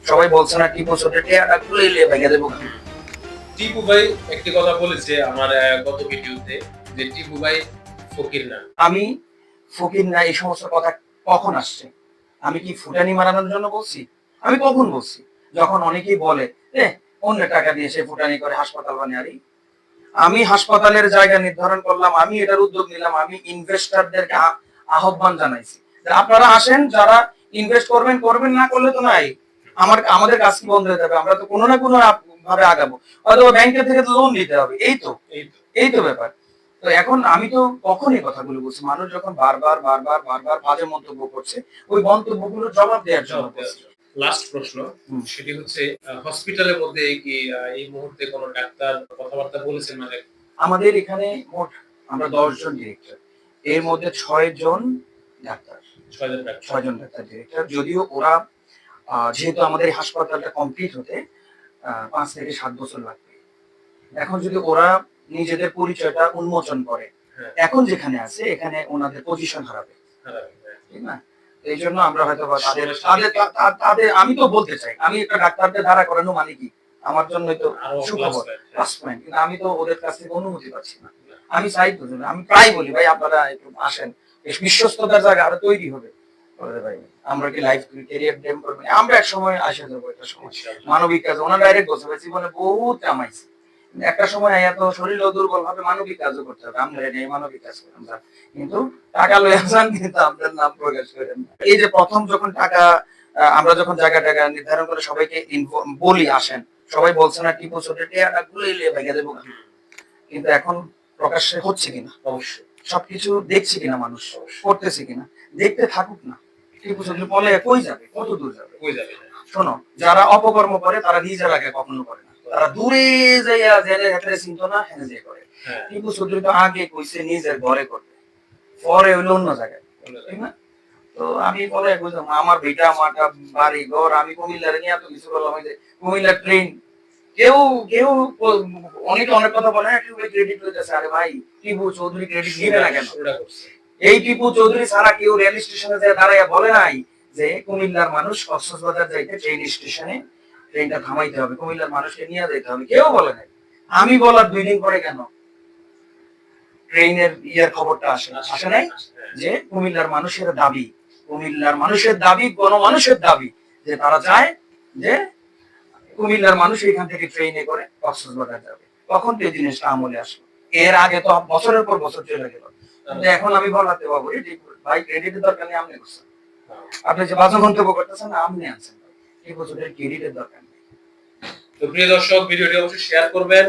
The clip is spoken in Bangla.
সবাই বলছে না টিপু ছোট টেয়াটা খুলে নিয়ে ভেঙে দেবো। টিপু ভাই একটি কথা বলেছে আমার গত ভিডিওতে যে টিপু ভাই ফকির না। আমি ফকির না এই সমস্ত কথা কখন আসছে? আমি কি ফুটানি মারানোর জন্য বলছি? আমি কখন বলছি? যখন অনেকেই বলে অন্যের টাকা দিয়ে সে ফুটানি করে হাসপাতাল বানিয়ে। আরে আমি হাসপাতালের জায়গা নির্ধারণ করলাম, আমি এটার উদ্যোগ নিলাম, আমি ইনভেস্টরদেরকে আহ্বান জানাইছি যে আপনারা আসেন, যারা ইনভেস্ট করবেন করবেন, না করলে তো নাই। আমাদের কাজ কি বন্ধ হয়ে যাবে? আমরা তো কোনো না কোনো ভাবে আগাবো, হয়তো ব্যাংকের থেকে লোন দিতে হবে, এই তো ব্যাপার। তো এখন আমি তো কখন এই কথাগুলো বলছি? মানুষ যখন বারবার বারবার বারবার বাজে মন্তব্য করছে, ওই মন্তব্যগুলোর জবাব দেওয়ার জন্য বলছি। লাস্ট প্রশ্ন সেটি হচ্ছে হসপিটালের মধ্যে কি এই মুহূর্তে কোনো ডাক্তার কথাবার্তা বলেছেন? মানে আমাদের এখানে মোট আমরা 10 জন ডিরেক্টর, এর মধ্যে 6 জন ডাক্তার, 6 জন ডাক্তার ডিরেক্টর। যদিও ওরা যেহেতু আমাদের এই হাসপাতালটা কমপ্লিট হতে 5 থেকে 7 বছর লাগবে। এখন যদি ওরা নিজেদের পরিচয়টা উন্মোচন করে, এখন যেখানে আছে এখানে ওনাদের পজিশন হারাবে, ঠিক না? এই জন্য আমরা হয়তো তাদের আমি তো বলতে চাই, আমি একটা ডাক্তারদের ধারা করানো মানে কি আমার জন্য তো সুখবর, প্লাস পয়েন্ট। কিন্তু আমি তো ওদের কাছ থেকে অনুমতি পাচ্ছি না। আমি চাই তো, আমি প্রায় বলি ভাই আপনারা একটু আসেন, বিশ্বস্ততার জায়গা আরো তৈরি হবে। ভাই আমরা কি লাইফ ক্যারিয়ার ডেম করব? আমরা এক সময় আসে যাবো, একটা সময় মানবিক কাজ ওনার ডাইরেক্ট বলছে ভাই জীবনে বহুত কামাইছি, একটা সময় এত শরীর দুর্বল হবে, মানবিক কাজও করতে হবে। আমরা এই মানবিক কাজ করি আমরা, কিন্তু টাকা লয়ে যান, কিন্তু আপনার নাম প্রকাশ করেন না। এই যে প্রথম যখন টাকা আমরা যখন জায়গা টাকা নির্ধারণ করে সবাইকে বলি আসেন, সবাই বলছে না টিপু ছোট টেয়াটা খুলে নিয়ে ভেঙে দেবো, কিন্তু এখন প্রকাশ্যে হচ্ছে কিনা, অবশ্যই সবকিছু দেখছে কিনা, মানুষ করতেছে কিনা, দেখতে থাকুক না। টিপু ছোট বলে কই যাবে, কত দূর যাবে? শোনো, যারা অপকর্ম করে তারা নিজের আগে কখনো করে না, তারা দূরে যাইয়া জেলে হেঁটে চিন্তা না হেনে যে করে। টিপু চৌধুরী তো আগে কইছে নিজের ঘরে করবে, পরে হইলো অন্য জায়গায়, ঠিক না? তো আমি পরে বুঝলাম আমার ভিটা মাটা বাড়ি ঘর, আমি কুমিল্লার নিয়ে এত কিছু করলাম, ওই যে কুমিল্লার ট্রেন, কেউ কেউ অনেকে অনেক কথা বলে, কেউ ক্রেডিট লইতেছে। আরে ভাই টিপু চৌধুরী ক্রেডিট নিবে না কেন? এই টিপু চৌধুরী ছাড়া কেউ রেল স্টেশনে যায় দাঁড়াইয়া বলে নাই যে কুমিল্লার মানুষ কক্সবাজার যাইতে ট্রেন স্টেশনে ট্রেনটা থামাইতে হবে, কুমিল্লার মানুষকে নিয়ে যেতে হবে, কেউ বলে নাই। আমি বলার 2 দিন পরে কেন ট্রেনের খবরটা আসে নাই যে কুমিল্লার মানুষের দাবি, কুমিল্লার মানুষের দাবি, গণমানুষের দাবি যে তারা চায় যে কুমিল্লার মানুষ এখান থেকে ট্রেনে করে কক্সবাজার যাবে। তখন তো এই জিনিসটা আমলে আসলো। এর আগে তো বছরের পর বছর চলে গেল। কিন্তু এখন আমি বলাতে পারবো ভাই ক্রেডিটের দরকার নেই, আপনি করছেন, আপনি যে বাজে মন্তব্য করতেছেন আপনি আছেন, এই বছরের ক্রেডিটের দরকার নেই। তো প্রিয় দর্শক, ভিডিওটি অবশ্যই শেয়ার করবেন।